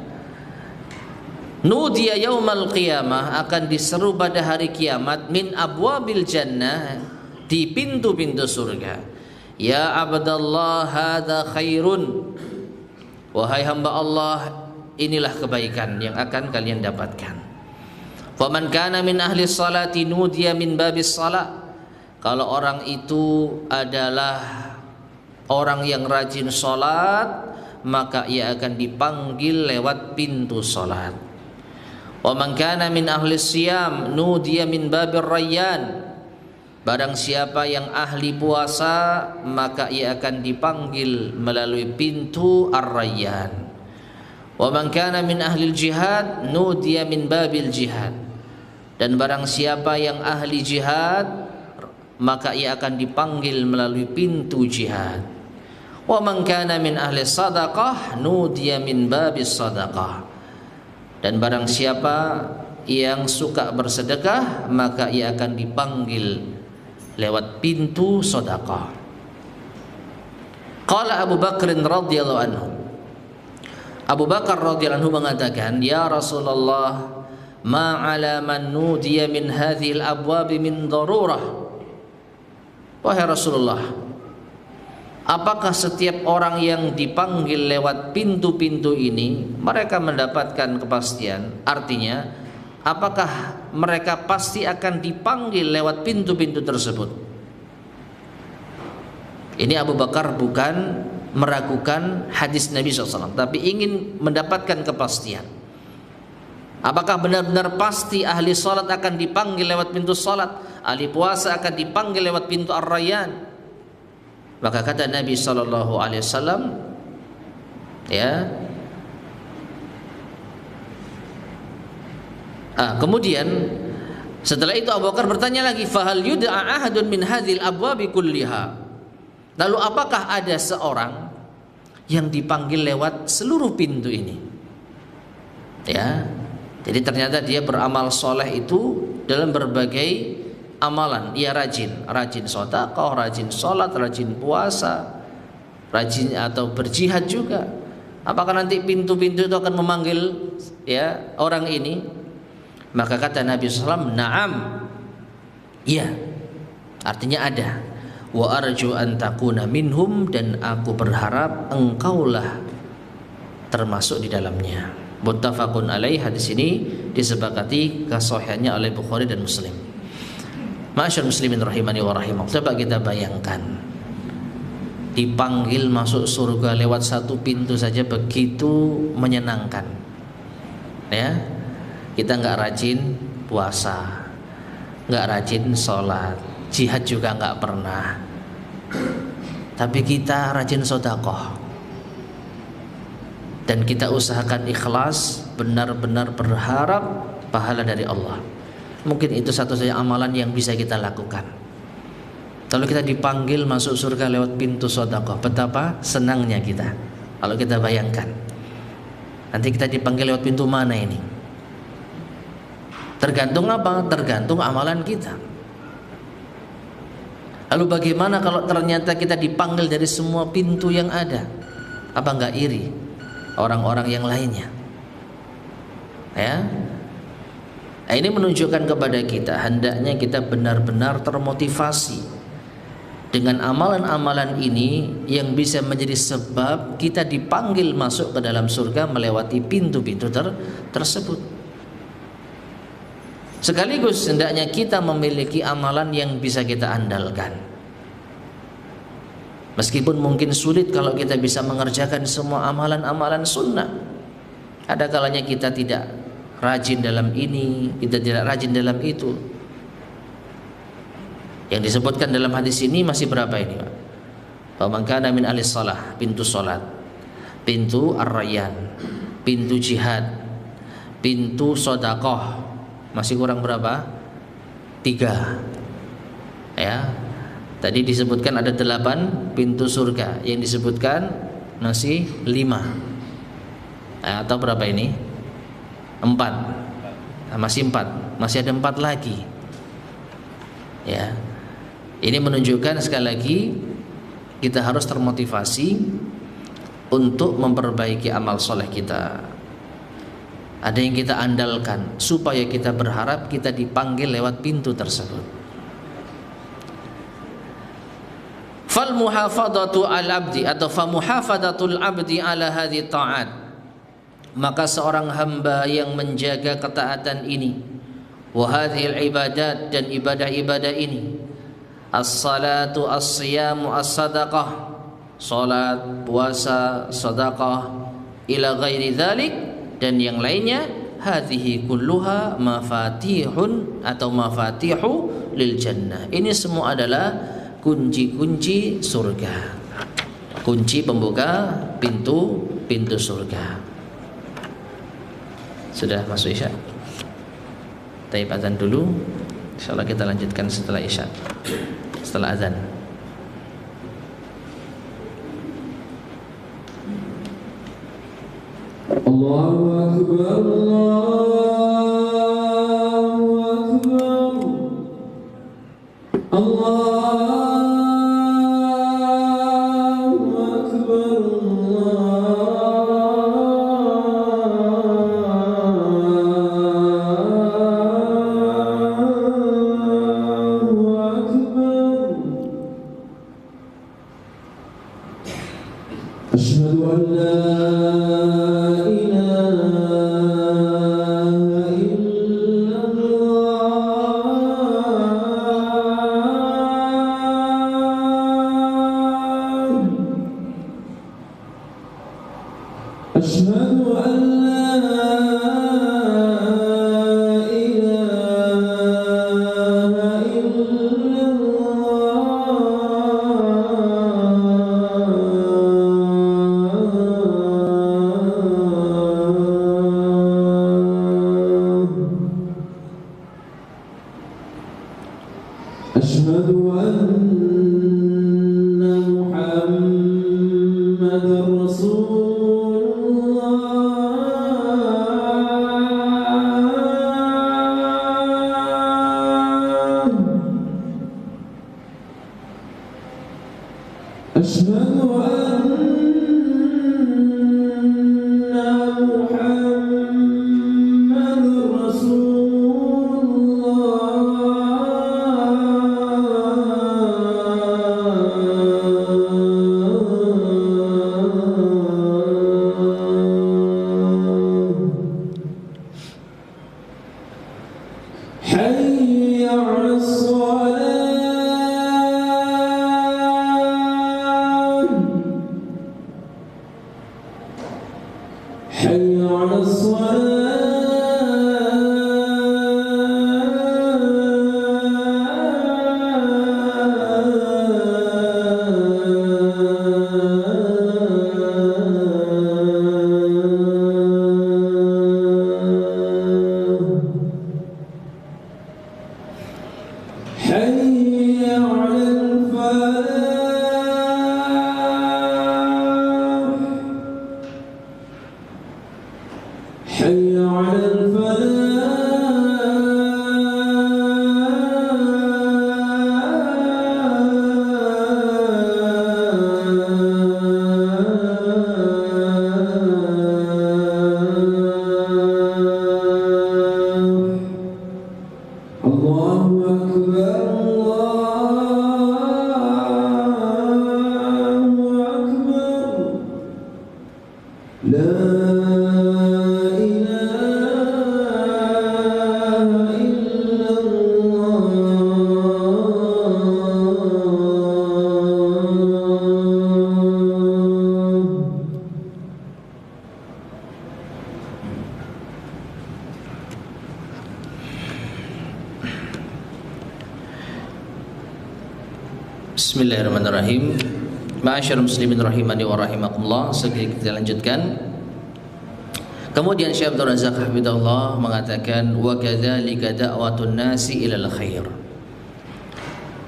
Nudiya yaumal qiyamah, akan diseru pada hari kiamat, min abwabil jannah, di pintu-pintu surga. Ya abdallah, hadza khairun, wahai hamba Allah, inilah kebaikan yang akan kalian dapatkan. Faman kana min ahli salati nudiya min babis salat. Kalau orang itu adalah orang yang rajin salat, maka ia akan dipanggil lewat pintu salat. Wa man kana min ahli siyam nudiya min babir rayyan. Barang siapa yang ahli puasa, maka ia akan dipanggil melalui pintu ar-rayyan. Wa man kana min ahli jihad nudiya min babil jihad. Dan barang siapa yang ahli jihad, maka ia akan dipanggil melalui pintu jihad. Wa man kana min ahli sadaqah nudiya min babis sadaqah. Dan barang siapa yang suka bersedekah, maka ia akan dipanggil lewat pintu sedekah. Qala Abu Bakr radhiyallahu anhu, Abu Bakar radhiyallahu anhu mengatakan, ya Rasulullah, ma 'ala man nudiya min hadhil abwab min darurah. Wahai Rasulullah, apakah setiap orang yang dipanggil lewat pintu-pintu ini mereka mendapatkan kepastian? Artinya, apakah mereka pasti akan dipanggil lewat pintu-pintu tersebut? Ini Abu Bakar bukan meragukan hadis Nabi SAW, tapi ingin mendapatkan kepastian. Apakah benar-benar pasti ahli salat akan dipanggil lewat pintu salat, ahli puasa akan dipanggil lewat pintu ar-rayyan? Maka kata Nabi SAW, ya. Kemudian setelah itu Abu Bakar bertanya lagi, fahal yud'a ahadun min hadhil abwabi kulliha. Lalu apakah ada seorang yang dipanggil lewat seluruh pintu ini? Ya. Jadi ternyata dia beramal soleh itu dalam berbagai amalan. Ia rajin sedekah, rajin sholat, rajin puasa, rajin atau berjihad juga. Apakah nanti pintu-pintu itu akan memanggil ya orang ini? Maka kata Nabi SAW, na'am, iya, artinya ada. Wa arju an takuna minhum, dan aku berharap engkaulah termasuk di dalamnya. Muttafaqun alaih, hadis ini disepakati kesahihannya oleh Bukhari dan Muslim. Ma'asyar muslimin rahimani wa rahimakumullah. Coba kita bayangkan, dipanggil masuk surga lewat satu pintu saja begitu menyenangkan. Ya, kita nggak rajin puasa, nggak rajin sholat, jihad juga nggak pernah, tapi kita rajin sedekah dan kita usahakan ikhlas, benar-benar berharap pahala dari Allah. Mungkin itu satu-satunya amalan yang bisa kita lakukan. Kalau kita dipanggil masuk surga lewat pintu sedekah, betapa senangnya kita. Kalau kita bayangkan, nanti kita dipanggil lewat pintu mana ini? Tergantung apa? Tergantung amalan kita. Lalu bagaimana kalau ternyata kita dipanggil dari semua pintu yang ada? Apa enggak iri orang-orang yang lainnya? Ya. Nah, ini menunjukkan kepada kita hendaknya kita benar-benar termotivasi dengan amalan-amalan ini yang bisa menjadi sebab kita dipanggil masuk ke dalam surga melewati pintu-pintu tersebut. Sekaligus hendaknya kita memiliki amalan yang bisa kita andalkan. Meskipun mungkin sulit kalau kita bisa mengerjakan semua amalan-amalan sunnah. Ada kalanya kita tidak rajin dalam ini, kita tidak rajin dalam itu. Yang disebutkan dalam hadis ini masih berapa ini, Pak? Faman kana min ahli shalah, pintu salat, pintu ar-rayyan, pintu jihad, pintu sedekah. Masih kurang berapa? 3. Ya. Tadi disebutkan ada 8 pintu surga, yang disebutkan masih 5. Atau berapa ini? 4. Masih 4. Masih ada 4 lagi. Ya. Ini menunjukkan sekali lagi kita harus termotivasi untuk memperbaiki amal soleh kita. Ada yang kita andalkan supaya kita berharap kita dipanggil lewat pintu tersebut. Fal muhafadatu al-abdi atau fa muhafadatul abdi ala hadhi ta'at, maka seorang hamba yang menjaga ketaatan ini, wa hadhil ibadat, dan ibadah-ibadah ini, as-salatu, as-siyamu, as-sadaqah, salat, puasa, sedekah, ila ghairi dzalik, dan yang lainnya, hadhihi kulluha mafatihun atau mafatihu lil jannah. Ini semua adalah kunci-kunci surga, kunci pembuka pintu surga. Sudah masuk isya? Taib azan dulu. Insyaallah kita lanjutkan setelah isya, setelah azan. Allahu Akbar, Allahu Akbar, Allahu أشهد أن لا إله إلا الله أشهد أن لا إله إلا أشهد أن محمدا رسول الله أشهد أن محمدا رسول الله حي على الفلاح الله أكبر الله أكبر لا إله إلا الله. Bismillahirrahmanirrahim. Ma'asyiral muslimin rahimani wa rahimakumullah. Segera kita lanjutkan. Kemudian Syekh Abdul Razak hafizahullah mengatakan wa kadzalika da'watun nasi ilal khair.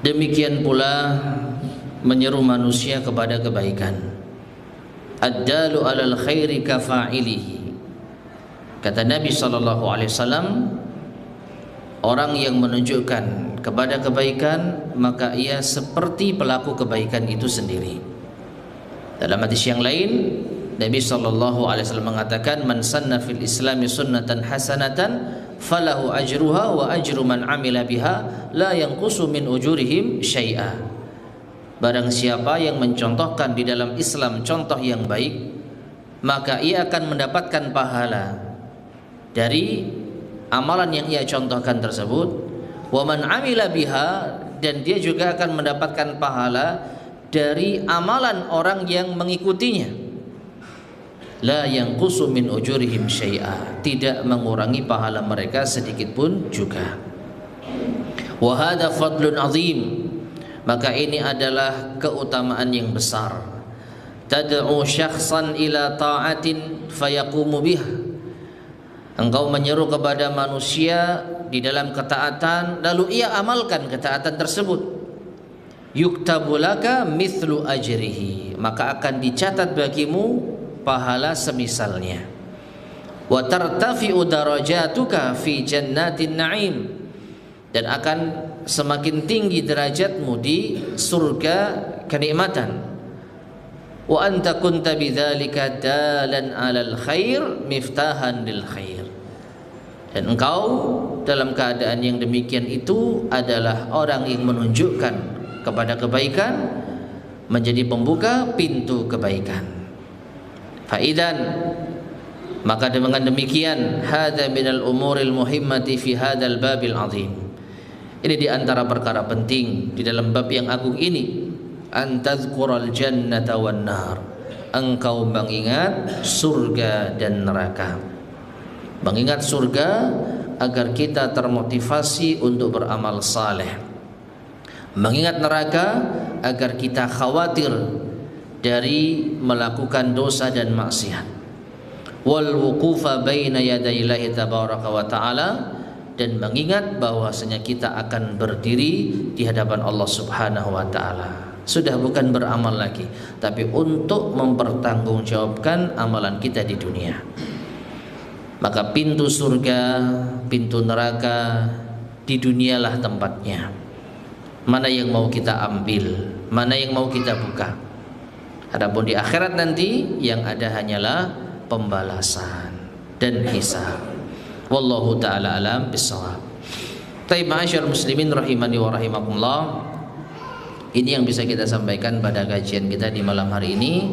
Demikian pula menyeru manusia kepada kebaikan. Ad-dalu 'alal khairi kafa'ilihi. Kata Nabi sallallahu alaihi wasallam, orang yang menunjukkan kepada kebaikan maka ia seperti pelaku kebaikan itu sendiri. Dalam hadis yang lain Nabi sallallahu alaihi wasallam mengatakan man sanna fil islami sunnatan hasanatan falahu ajruha wa ajru man amila biha la yanqusu min ujurihim syai'a. Barang siapa yang mencontohkan di dalam Islam contoh yang baik maka ia akan mendapatkan pahala dari amalan yang ia contohkan tersebut. Wa man amila biha, dan dia juga akan mendapatkan pahala dari amalan orang yang mengikutinya. La yanqusu min ujurihim syai'a, tidak mengurangi pahala mereka sedikit pun juga. Wa hadza fadlun azim, maka ini adalah keutamaan yang besar. Tad'u syakhsan ila ta'atin fayaqumu biha. Engkau menyeru kepada manusia di dalam ketaatan lalu ia amalkan ketaatan tersebut. Yuktabu laka mithlu ajrihi, maka akan dicatat bagimu pahala semisalnya. Wa tartafi'u darajatuka fi jannatin na'im, dan akan semakin tinggi derajatmu di surga kenikmatan. Wa anta kunta bidzalika dalan 'alal khair miftahan lil khair, dan engkau dalam keadaan yang demikian itu adalah orang yang menunjukkan kepada kebaikan, menjadi pembuka pintu kebaikan. Faidan, maka dengan demikian hadza minal umuril muhimmati fi hadzal babil azim. Ini di antara perkara penting di dalam bab yang agung ini. Antazkural jannata wan nar, engkau mengingat surga dan neraka. Mengingat surga agar kita termotivasi untuk beramal saleh. Mengingat neraka agar kita khawatir dari melakukan dosa dan maksiat. Wal wuqufa baina yadayillahi tabaraka wa ta'ala, dan mengingat bahwasanya kita akan berdiri di hadapan Allah Subhanahu wa taala. Sudah bukan beramal lagi, tapi untuk mempertanggungjawabkan amalan kita di dunia. Maka pintu surga, pintu neraka di dunialah tempatnya. Mana yang mau kita ambil, mana yang mau kita buka. Adapun di akhirat nanti yang ada hanyalah pembalasan dan hisab. Wallahu ta'ala alam bissawab. Taib ma'asyar muslimin rahimani wa rahimakumullah. Ini yang bisa kita sampaikan pada kajian kita di malam hari ini.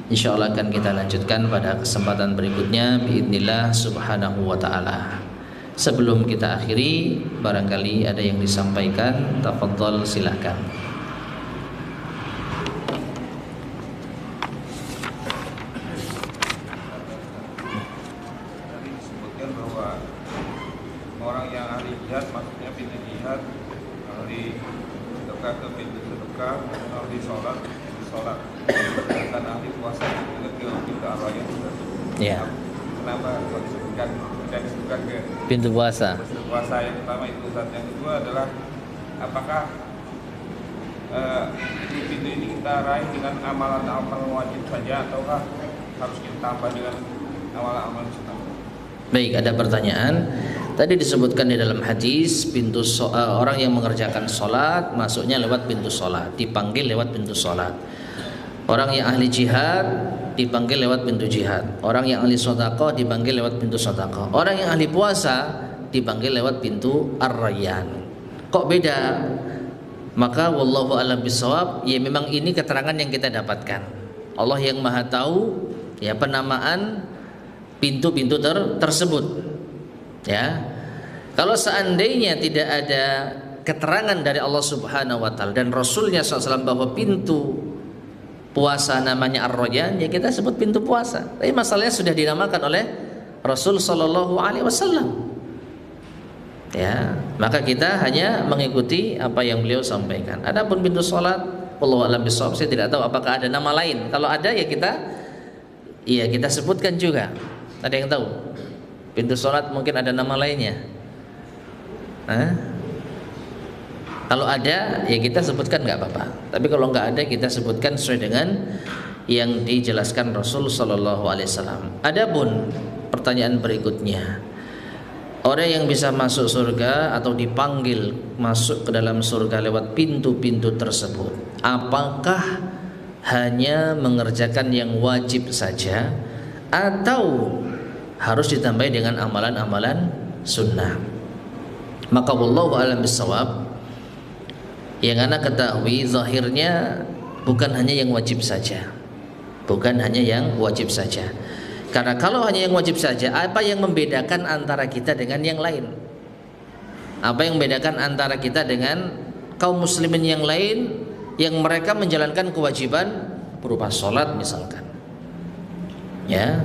InsyaAllah akan kita lanjutkan pada kesempatan berikutnya biidznillah subhanahu wa ta'ala. Sebelum kita akhiri, barangkali ada yang disampaikan, tafadhal silakan. Disebutkan bahwa orang yang ahli jihad, maksudnya pintu jihad, ahli sedekah ke pintu sedekah, ahli sholat, dan ahli puasa juga ke pintu arwah. Ya. Kenapa kalau disebutkan ke Pintu puasa. puasa yang pertama itu, saat yang kedua adalah apakah pintu ini kita raih dengan amalan-amalan wajib saja ataukah harus kita tambah dengan amalan-amalan sunnah? Baik, ada pertanyaan. Tadi disebutkan di dalam hadis orang yang mengerjakan sholat masuknya lewat pintu sholat, dipanggil lewat pintu sholat. Orang yang ahli jihad dipanggil lewat pintu jihad. Orang yang ahli sedekah dipanggil lewat pintu sedekah. Orang yang ahli puasa dipanggil lewat pintu Ar-Rayyan. Kok beda? Maka wallahu a'lam bishawab, ya memang ini keterangan yang kita dapatkan. Allah yang Maha tahu ya penamaan pintu-pintu tersebut. Ya. Kalau seandainya tidak ada keterangan dari Allah Subhanahu wa taala dan Rasulnya SAW bahwa pintu puasa namanya Ar-Rayyan, ya kita sebut pintu puasa. Tapi masalahnya sudah dinamakan oleh Rasul sallallahu alaihi wasallam. Ya, maka kita hanya mengikuti apa yang beliau sampaikan. Adapun pintu salat, wallahu a'lam bishawab, saya tidak tahu apakah ada nama lain. Kalau ada ya kita sebutkan juga. Ada yang tahu? Pintu salat mungkin ada nama lainnya. Kalau ada ya kita sebutkan nggak apa-apa. Tapi kalau nggak ada kita sebutkan sesuai dengan yang dijelaskan Rasul sallallahu alaihi wasallam. Adapun pertanyaan berikutnya, orang yang bisa masuk surga atau dipanggil masuk ke dalam surga lewat pintu-pintu tersebut, apakah hanya mengerjakan yang wajib saja atau harus ditambah dengan amalan-amalan sunnah? Maka wallahu a'lam bishawab, yang ana ketahui zahirnya bukan hanya yang wajib saja. Bukan hanya yang wajib saja. Karena kalau hanya yang wajib saja, apa yang membedakan antara kita dengan yang lain? Apa yang membedakan antara kita dengan kaum muslimin yang lain yang mereka menjalankan kewajiban berupa sholat misalkan? Ya.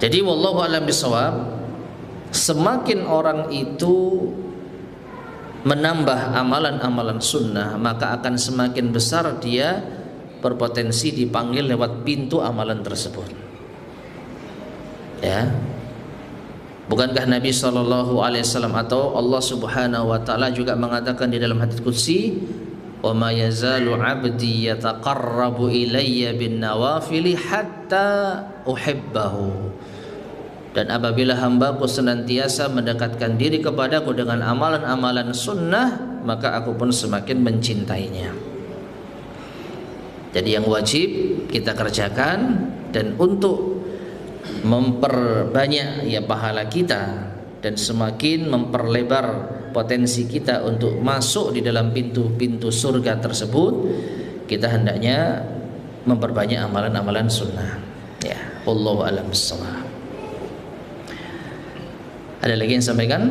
Jadi wallahu a'lam bishawab, semakin orang itu menambah amalan-amalan sunnah, maka akan semakin besar dia berpotensi dipanggil lewat pintu amalan tersebut. Ya, bukankah Nabi SAW atau Allah Subhanahu Wa Taala juga mengatakan di dalam hadits qudsi, wa ma yazalu 'abdi yataqarrabu ilayya bin nawafili hatta uhibbahu. Dan apabila hambaku senantiasa mendekatkan diri kepadaku dengan amalan-amalan sunnah, maka aku pun semakin mencintainya. Jadi yang wajib kita kerjakan, dan untuk memperbanyak ya pahala kita dan semakin memperlebar potensi kita untuk masuk di dalam pintu-pintu surga tersebut, kita hendaknya memperbanyak amalan-amalan sunnah. Ya, wallahu a'lam bishawab. Ada lagi yang sampaikan?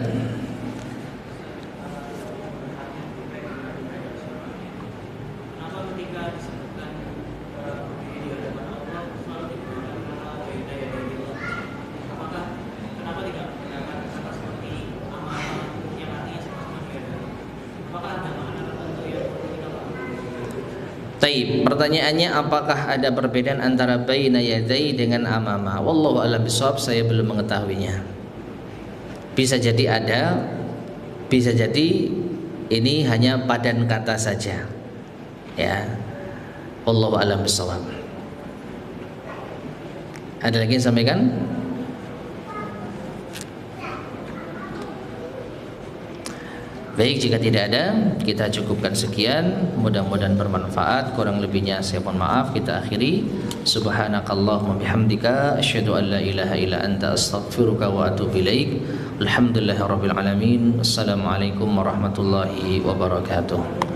Taib, pertanyaannya apakah ada perbedaan antara baina yadai dengan amama? Wallahu a'lam bishawab, saya belum mengetahuinya. Bisa jadi ada, bisa jadi ini hanya padan kata saja. Ya. Wallahu a'lam bishawab. Ada lagi yang sampaikan? Baik, jika tidak ada, kita cukupkan sekian. Mudah-mudahan bermanfaat. Kurang lebihnya saya mohon maaf. Kita akhiri. Subhanakallahumma bihamdika asyhadu an la ilaha illa anta astaghfiruka wa atubu ilaik. Alhamdulillahirabbil alamin. Assalamualaikum warahmatullahi wabarakatuh.